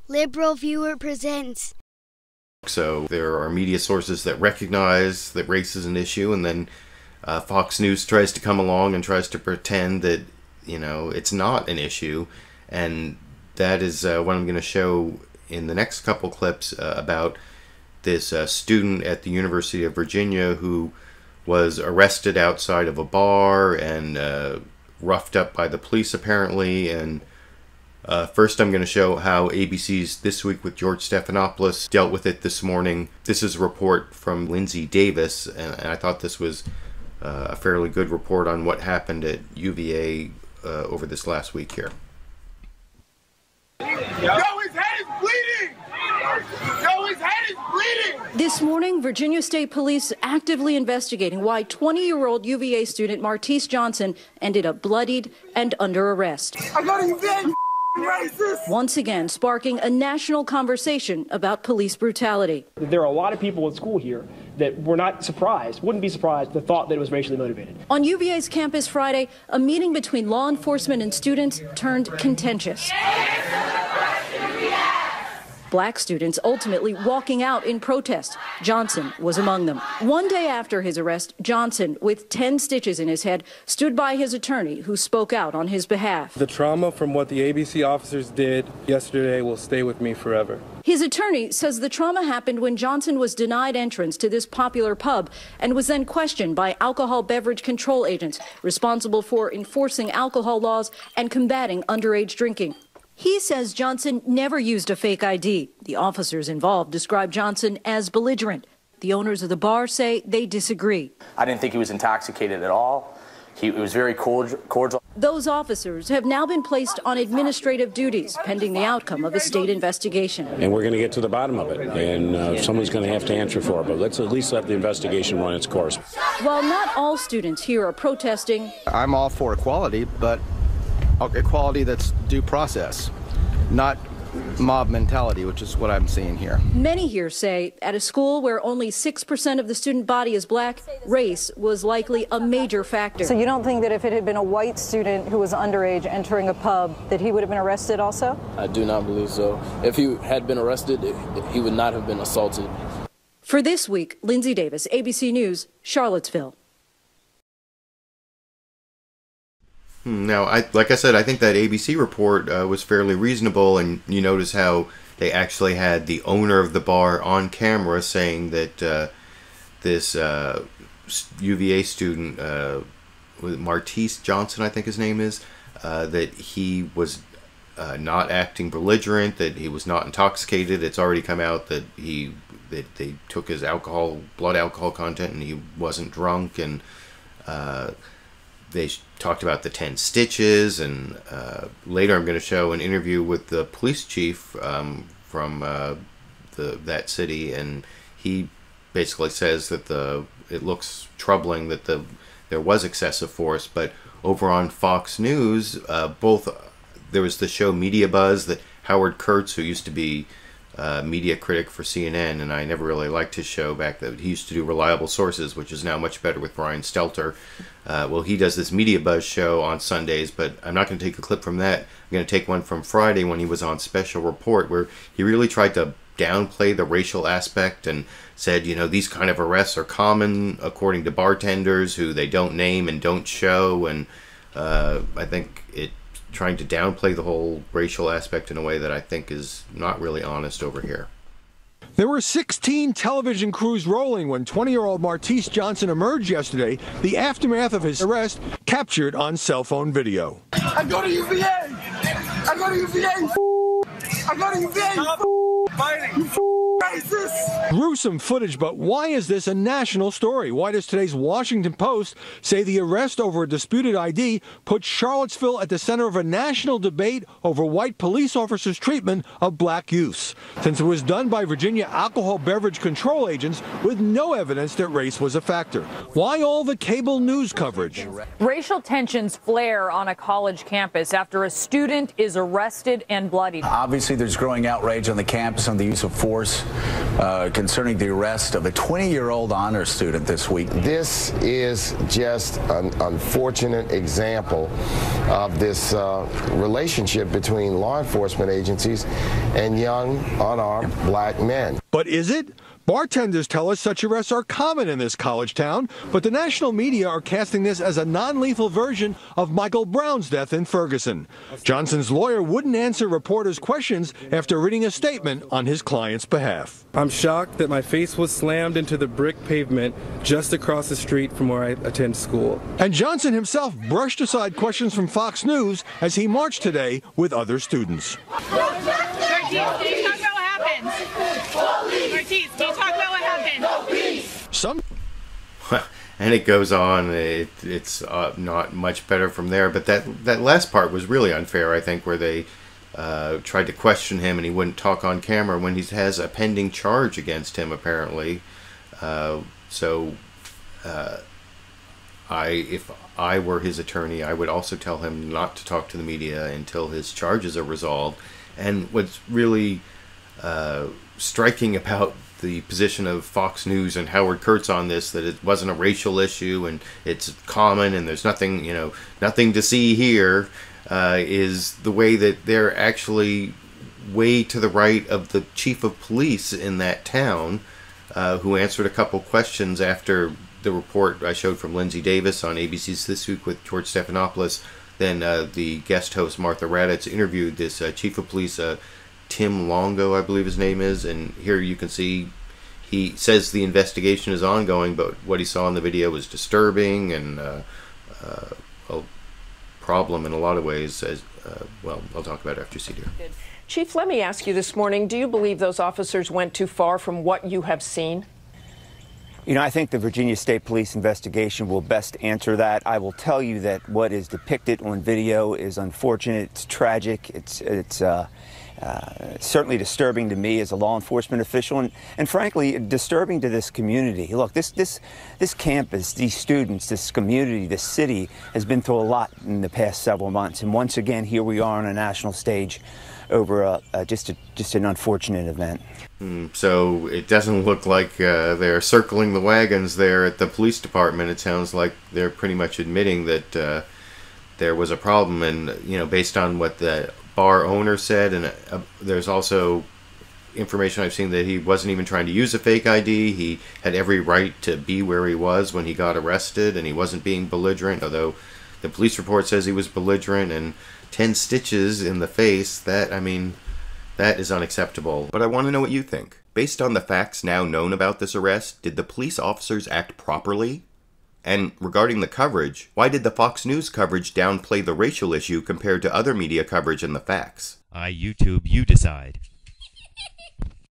LiberalViewer presents. So there are media sources that recognize that race is an issue, and then Fox News tries to come along and tries to pretend that, it's not an issue. And that is what I'm going to show in the next couple clips about this student at the University of Virginia who was arrested outside of a bar and roughed up by the police apparently. And first I'm going to show how ABC's This Week with George Stephanopoulos dealt with it this morning. This is a report from Lindsay Davis, and I thought this was a fairly good report on what happened at UVA over this last week here. Yo, his head is bleeding! Yo, his head is bleeding! This morning, Virginia State Police actively investigating why 20-year-old UVA student Martese Johnson ended up bloodied and under arrest. I got a UVA, racist! Once again, sparking a national conversation about police brutality. There are a lot of people at school here that were not surprised, wouldn't be surprised, the thought that it was racially motivated. On UVA's campus Friday, a meeting between law enforcement and students turned contentious. Black students ultimately walking out in protest. Johnson was among them. One day after his arrest, Johnson, with 10 stitches in his head, stood by his attorney, who spoke out on his behalf. The trauma from what the ABC officers did yesterday will stay with me forever. His attorney says the trauma happened when Johnson was denied entrance to this popular pub and was then questioned by alcohol beverage control agents responsible for enforcing alcohol laws and combating underage drinking. He says Johnson never used a fake ID. The officers involved describe Johnson as belligerent. The owners of the bar say they disagree. I didn't think he was intoxicated at all. He was very cordial. Those officers have now been placed on administrative duties pending the outcome of a state investigation. And we're going to get to the bottom of it, and someone's going to have to answer for it. But let's at least let the investigation run its course. While not all students here are protesting, I'm all for equality, but equality that's due process, not mob mentality, which is what I'm seeing here. Many here say at a school where only 6% of the student body is black, race was likely a major factor. So you don't think that if it had been a white student who was underage entering a pub, that he would have been arrested also? I do not believe so. If he had been arrested, he would not have been assaulted. For This Week, Lindsay Davis, ABC News, Charlottesville. Now, like I said, I think that ABC report was fairly reasonable, and you notice how they actually had the owner of the bar on camera saying that this UVA student, Martese Johnson, I think his name is, that he was not acting belligerent, that he was not intoxicated. It's already come out that they took his blood alcohol content, and he wasn't drunk, and they talked about the 10 stitches, and later I'm going to show an interview with the police chief from that city, and he basically says that it looks troubling that there was excessive force. But over on Fox News, there was the show Media Buzz that Howard Kurtz, who used to be media critic for CNN, and I never really liked his show back then. He used to do Reliable Sources, which is now much better with Brian Stelter. Well, he does this Media Buzz show on Sundays, but I'm not going to take a clip from that. I'm going to take one from Friday when he was on Special Report, where he really tried to downplay the racial aspect and said, these kind of arrests are common according to bartenders who they don't name and don't show, and I think trying to downplay the whole racial aspect in a way that I think is not really honest over here. There were 16 television crews rolling when 20-year-old Martese Johnson emerged yesterday, the aftermath of his arrest captured on cell phone video. I go to UVA! I go to UVA! I go to UVA! Stop fighting! Racist! Gruesome footage, but why is this a national story? Why does today's Washington Post say the arrest over a disputed ID put Charlottesville at the center of a national debate over white police officers' treatment of black youths, since it was done by Virginia alcohol beverage control agents with no evidence that race was a factor? Why all the cable news coverage? Racial tensions flare on a college campus after a student is arrested and bloodied. Obviously, there's growing outrage on the campus on the use of force concerning the arrest of a 20-year-old honor student this week. This is just an unfortunate example of this relationship between law enforcement agencies and young, unarmed black men. But is it? Bartenders tell us such arrests are common in this college town, but the national media are casting this as a non-lethal version of Michael Brown's death in Ferguson. Johnson's lawyer wouldn't answer reporters' questions after reading a statement on his client's behalf. I'm shocked that my face was slammed into the brick pavement just across the street from where I attend school. And Johnson himself brushed aside questions from Fox News as he marched today with other students. Martese, can you talk about what happened? Martese, can you talk about what happened? Some. And it goes on. It's not much better from there. But that last part was really unfair, I think, where they tried to question him and he wouldn't talk on camera when he has a pending charge against him, apparently. If I were his attorney, I would also tell him not to talk to the media until his charges are resolved. And what's really striking about the position of Fox News and Howard Kurtz on this, that it wasn't a racial issue and it's common and there's nothing to see here, is the way that they're actually way to the right of the chief of police in that town, who answered a couple questions after the report I showed from Lindsay Davis on ABC's This Week with George Stephanopoulos. Then the guest host Martha Raddatz interviewed this chief of police, Tim Longo, I believe his name is, and here you can see he says the investigation is ongoing, but what he saw in the video was disturbing and a problem in a lot of ways. Well, I'll talk about it after you see here. Chief, let me ask you this morning, do you believe those officers went too far from what you have seen? You know, I think the Virginia State Police investigation will best answer that. I will tell you that what is depicted on video is unfortunate. It's tragic. It's certainly disturbing to me as a law enforcement official, and frankly, disturbing to this community. Look, this campus, these students, this community, this city has been through a lot in the past several months, and once again, here we are on a national stage over just an unfortunate event. So it doesn't look like they're circling the wagons there at the police department. It sounds like they're pretty much admitting that there was a problem, and based on what the bar owner said, and there's also information I've seen that he wasn't even trying to use a fake ID. He had every right to be where he was when he got arrested, and he wasn't being belligerent, although the police report says he was belligerent. And 10 stitches in the face, that is unacceptable. But I want to know what you think. Based on the facts now known about this arrest, did the police officers act properly? And regarding the coverage, why did the Fox News coverage downplay the racial issue compared to other media coverage and the facts? YouTube, you decide.